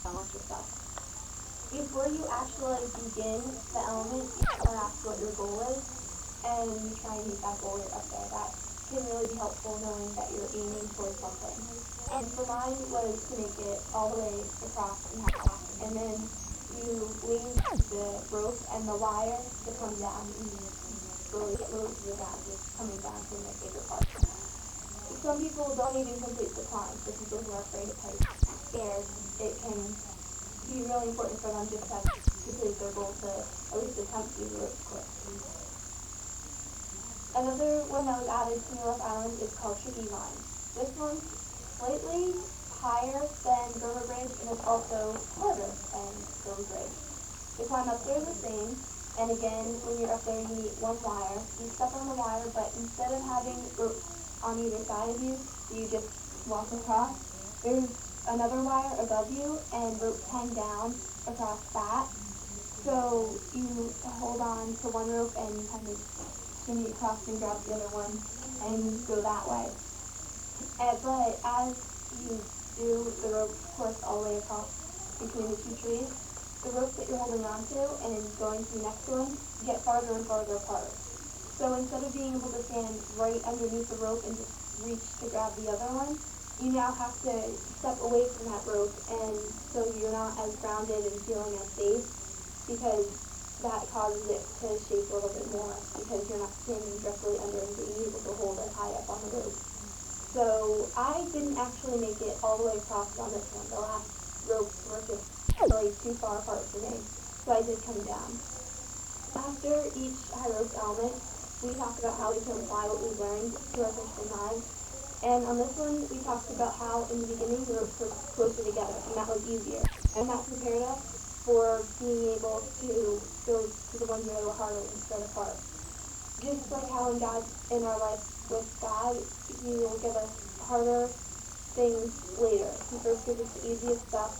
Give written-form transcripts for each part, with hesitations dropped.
balance yourself. Before you actually begin the element, you are asked what your goal is, and you try and meet that goal you're up there. That can really be helpful knowing that you're aiming towards something. And for mine was to make it all the way across and half, and then you lean the rope and the wire to come down and you slowly get low to the ground, just coming down to my favorite part. Some people don't even complete the climb, so people who are afraid of heights, scared, it can be really important for them just to complete their goal to at least attempt to do the rope course. Another one that was added to North Island is called Tricky Vine. This one's slightly higher than Gopher Bridge, and it's also harder than Gopher Bridge. The climb up there is the same, and again, when you're up there, you need one wire. You step on the wire, but instead of having ropes on either side of you, you just walk across. There's another wire above you, and ropes hang down across that. So you hold on to one rope and kind of shimmy across and grab the other one and go that way. But as you do the rope course all the way across between the two trees, the ropes that you're holding on to and going to the next one get farther and farther apart. So instead of being able to stand right underneath the rope and just reach to grab the other one, you now have to step away from that rope, and so you're not as grounded and feeling as safe, because that causes it to shake a little bit more because you're not standing directly under and being able to hold it high up on the rope. So I didn't actually make it all the way across on this one. The last ropes were just really too far apart for me, so I did come down. After each high rope element, we talked about how we can apply what we learned to our Christian lives. And on this one, we talked about how in the beginning the ropes were closer together, and that was easier. And that prepared us for being able to go to the ones that are a little harder and spread apart. Just like how in our life with God, He will give us harder things later. He first gives us the easiest stuff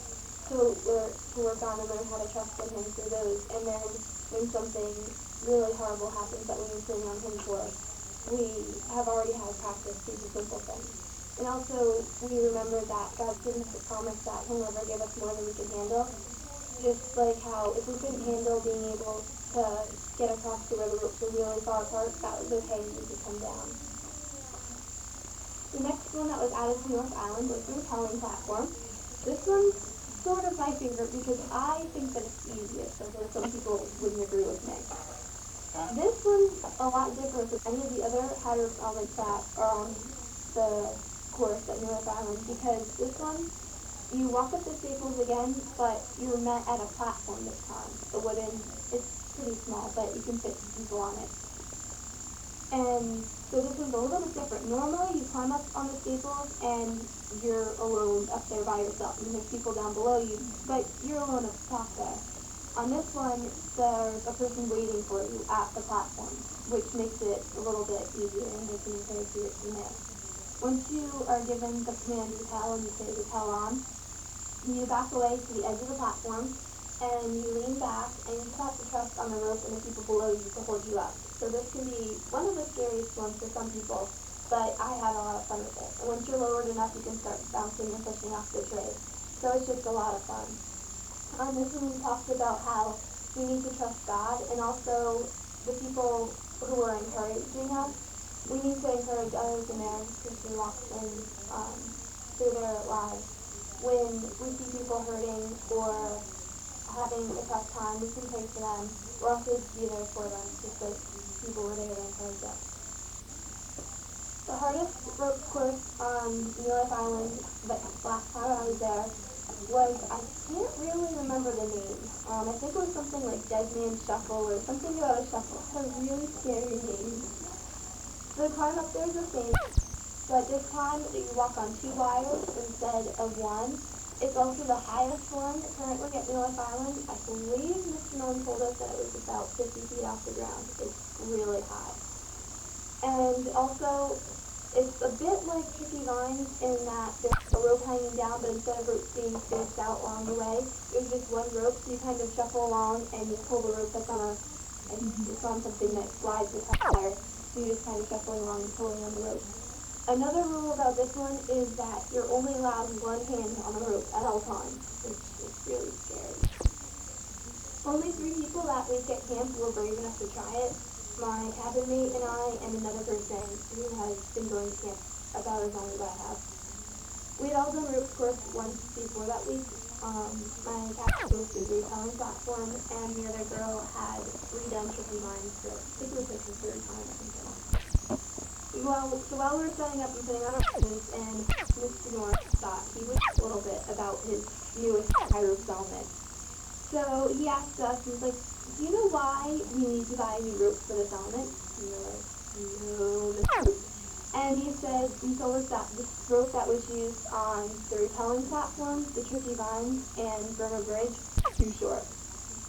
to work on and learn how to trust in Him through those. And then when something really horrible happens that we need to lean on Him for, we have already had practice through the simple things. And also, we remember that God's given us a promise that He'll never give us more than we can handle. Just like how if we couldn't handle being able to get across to where the ropes were really far apart, that was okay and we could come down. The next one that was added to North Island was the rappelling platform. This one's sort of my favorite because I think that it's easiest, although some people wouldn't agree with me. This one's a lot different from any of the other high rope elements that are on the course at North Island, because this one, you walk up the staples again, but you're met at a platform this time. It's pretty small, but you can fit people on it. And so this one's a little bit different. Normally, you climb up on the staples and you're alone up there by yourself. And there's people down below you, but you're alone at the top there. On this one, there's a person waiting for you at the platform, which makes it a little bit easier and they can encourage you from there. Once you are given the command to rappel and you say rappel on, you back away to the edge of the platform and you lean back and you just have to trust on the rope and the people below you to hold you up. So this can be one of the scariest ones for some people, but I had a lot of fun with it. And once you're lowered enough, you can start bouncing and pushing off the tray. So it's just a lot of fun. On this one, we talked about how we need to trust God, and also the people who are encouraging us. We need to encourage others in their Christian walks and through their lives. When we see people hurting or having a tough time, we can pray for them. We're also to be there for them, just like people were there to encourage us. The hardest rope course on North Island, but last time I was there, was, I can't really remember the name. I think it was something like Dead Man Shuffle or something about a shuffle. It had a really scary name. The climb up there is the same, but this time you walk on 2 wires instead of 1. It's also the highest one currently at North Island. I believe Mr. Nolan told us that it was about 50 feet off the ground. It's really high. And also, it's a bit like Tricky Vine in that there's a rope hanging down, but instead of ropes being spaced out along the way, there's just one rope, so you kind of shuffle along and you pull the rope that's it's on something that slides with fire, so you're just kind of shuffling along and pulling on the rope. Another rule about this one is that you're only allowed one hand on the rope at all times, which is people that week at camp were brave enough to try it. My cabin mate and I and another person who has been going to camp about as long as I have. We had all done rope course once before that week. My cabin was the repelling platform, and the other girl had redone tricky lines for, I think it was like her third time or something. Well, so while we were setting up and putting on our weapons, and Mr. North thought he was a little bit about his newest high rope element. So he asked us, he was like, do you know why we need to buy a new rope for this element? And we were like, no, Mr. And he said, he told us that the rope that was used on the repelling platform, the tricky vines, and Burma Bridge, too short.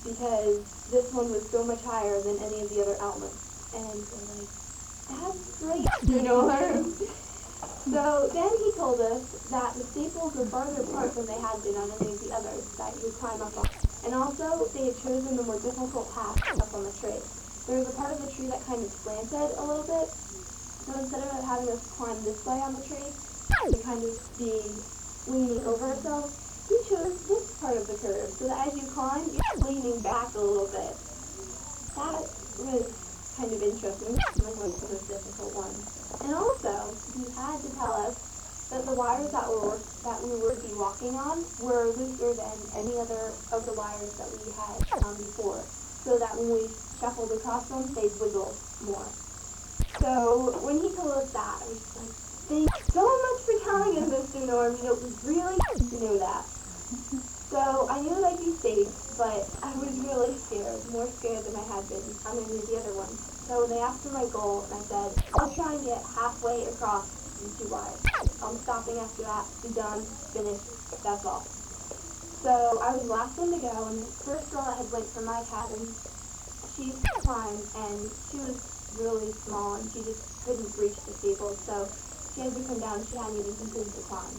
Because this one was so much higher than any of the other elements. And we're like, that's great, So then he told us that the staples were farther apart than they had been on any of the others that you would climb up on. And also, they had chosen the more difficult path up on the tree. There was a part of the tree that kind of slanted a little bit. So instead of having us climb this way on the tree, to kind of be leaning over ourselves, he chose this part of the curve, so that as you climb, you're leaning back a little bit. That was kind of interesting. This was one of the most difficult ones. And also, he had to tell us that the wires that we would be walking on were looser than any other of the wires that we had on before, so that when we shuffled across them, they'd wiggle more. So when he told us that, I was just like, thank you so much for telling us, Mr. Norm. It was really nice to know that. So I knew that I'd be safe, but I was really scared, more scared than I had been on any of the other ones. So they asked for my goal, and I said, I'll try and get halfway across these 2 wires. I'm stopping after that, be done, finished, that's all. So I was the last one to go, and the first girl that had went from my cabin, she climbed, and she was really small, and she just couldn't reach the staples, so she had to come down. She hadn't even completed the climb.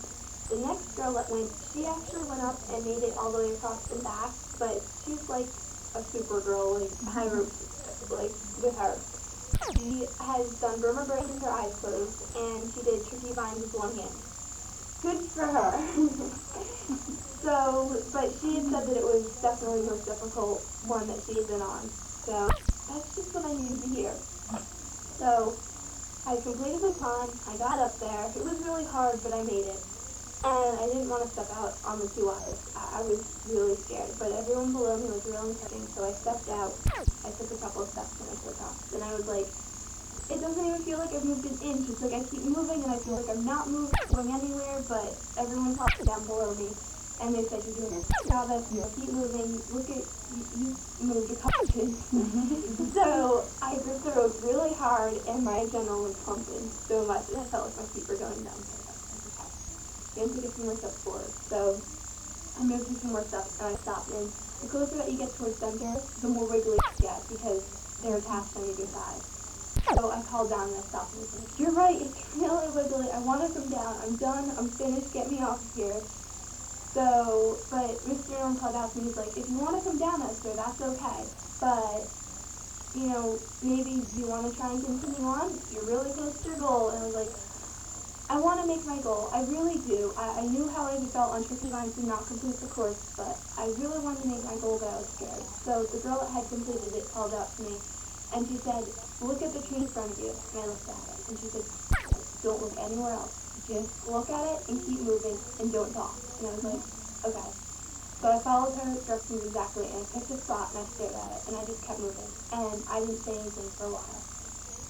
The next girl that went, she actually went up and made it all the way across and back, but she's like a super girl, like high ropes, like with her. She has done Burma Bridge with her eyes closed, and she did tricky vines with one hand. Good for her. So, but she had said that it was definitely the most difficult one that she had been on. So that's just what I needed to hear. So I completed the climb. I got up there. It was really hard, but I made it. And I didn't want to step out on the 2 wires. I was really scared, but everyone below me was really encouraging, so I stepped out. I took a couple of steps and I took off. And I was like, it doesn't even feel like I've moved an inch. It's like I keep moving and I feel like I'm not moving, going anywhere, but everyone talked down below me. And they said, you're doing a good job, keep moving, look at, you moved a couple inches. So I gripped the rope really hard and my adrenaline was pumping so much and I felt like my feet were going numb. I'm going to take a few more steps forward. So I moved a few more steps and I stopped. And the closer that you get towards center, the more wiggly you get because they're attached on either side. So I called down and I stopped and I was like, you're right, it's really wiggly. I want to come down. I'm done. I'm finished. Get me off here. So, but Mr. Norm called out to me, he's like, if you want to come down, Esther, that's okay. But, you know, maybe you want to try and continue on? You're really close to your goal. And I was like, I want to make my goal. I really do. I knew how I felt on tricky vines to not complete the course, but I really wanted to make my goal, but I was scared. So the girl that had completed it called out to me, and she said, look at the tree in front of you. And I looked at it, and she said, don't look anywhere else. Just look at it and keep moving, and don't talk. And I was like, okay. So I followed her directions exactly, and I picked a spot, and I stared at it, and I just kept moving. And I didn't say anything for a while.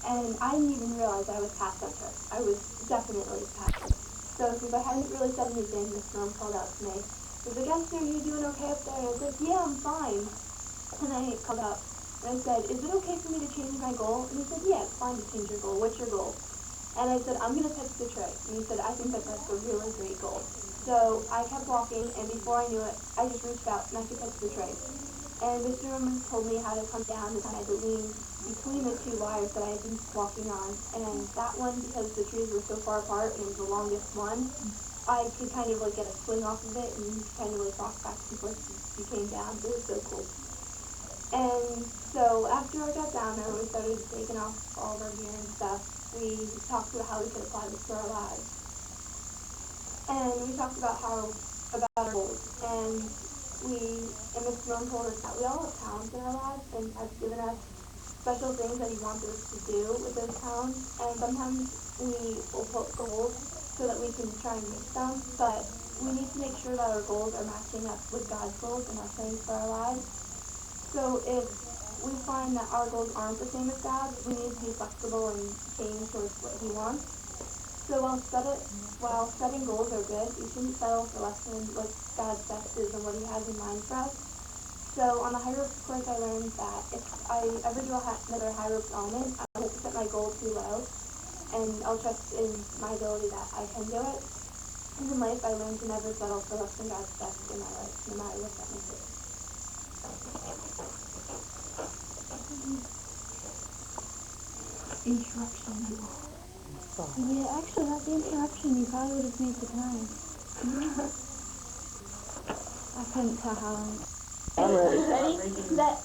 And I didn't even realize I was past center. I was definitely past it. So since I hadn't really said anything, Miss Mom called out to me. She was like, Esther, are you doing okay up there? And I was like, yeah, I'm fine. And I called up, and I said, is it okay for me to change my goal? And he said, yeah, it's fine to change your goal. What's your goal? And I said, I'm going to touch the tray. And he said, I think that that's a really great goal. So I kept walking, and before I knew it, I just reached out, and I could touch the tray. And Mr. Roman told me how to come down, and I had to lean between the 2 wires that I had been walking on. And that one, because the trees were so far apart, and it was the longest one, I could kind of like get a swing off of it, and kind of like walk back and forth as you came down. It was so cool. And so after I got down there, we started taking off all of our gear and stuff. We talked about how we could apply this to our lives. And we talked about our goals. And and Miss Simone told us that we all have talents in our lives and has given us special things that he wants us to do with those talents. And sometimes we will put goals so that we can try and reach them, but we need to make sure that our goals are matching up with God's goals and our plans for our lives. So if we find that our goals aren't the same as God's, we need to be flexible and change towards what he wants. So while setting goals are good, we shouldn't settle for less than what God's best is and what he has in mind for us. So on the high ropes course, I learned that if I ever do another high ropes element, I won't set my goal too low, and I'll trust in my ability that I can do it. And in life, I learned to never settle for less than God's best in my life, no matter what that may be. Interruption. Yeah, actually, not the interruption. You probably would have made the time. I couldn't tell how long. Ready? Set.